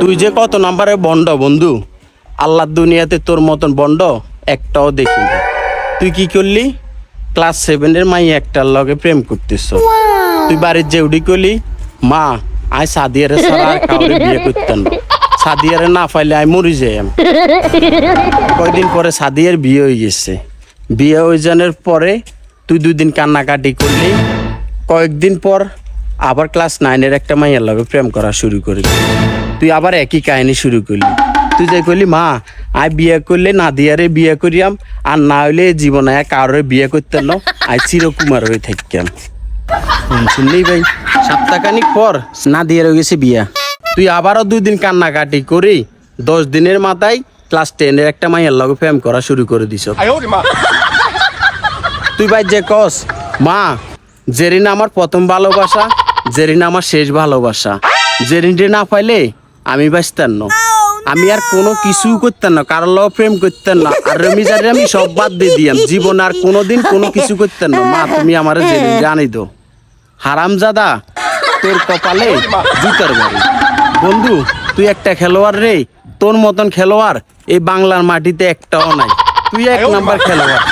তুই যে কত নাম্বারে বন্ড বন্ধু, আল্লাহর দুনিয়াতে তোর মতন বন্ড একটাও দেখিনি। তুই কি করলি? ক্লাস 7-এর মাই একটার লগে প্রেম করতেছ। তুই বাড়ির যে উডি করলি, মা আয় সাদিয়ারে ছাড়া আর কাউরে বিয়ে করতেন না, সাদিয়ারে না পাইলে আয় মরি যাই। কয়দিন পরে সাদিয়ার বিয়ে হয়ে গেছে। বিয়ে হয়ে যাওয়ার পরে তুই 2 দিন কান্নাকাটি করলি। কয়েকদিন পর আবার ক্লাস 9-এর একটা মাইয়ার লগে প্রেম করা শুরু করলি। তুই আবার একই কাহিনী শুরু করলি। তুই যে কইলি মা আয় বিয়ে করলে নাদিয়ারে বিয়ে করিয়াম, আর না হইলে জীবনে কারোর বিয়ে করতেন না, আয় চিরকুমার হয়ে থাকতাম। শুনলি ভাই, সপ্তাহখানিক পর নাদিয়ার হয়ে গেছে বিয়া। তুই আবারও 2 দিন কান্নাকাটি করি 10 দিনের মাথায় ক্লাস 10-এর একটা মাইয়ার লগে প্রেম করা শুরু করে দিছ। তুই ভাই যে কস মা জেরিনা আমার প্রথম ভালোবাসা, জেরিনা আমার শেষ ভালোবাসা, জেরিনটা না পাইলে আমি বাঁচতাম না, আমি আর কোনো কিছু করতাম না, কারোর লগে প্রেম করতাম না, আর রমিজারে আমি সব বাদ দিয়ে দিয়াম, জীবন আর কোনোদিন কোনো কিছু করতাম না। মা তুমি আমার জেরিন জানি দো। হারামজাদা তোর কপালে জুতার বাড়ি। বন্ধু তুই একটা খেলোয়াড় রে, তোর মতন খেলোয়াড় এই বাংলার মাটিতে একটাও নাই, তুই 1 নাম্বার খেলোয়াড়।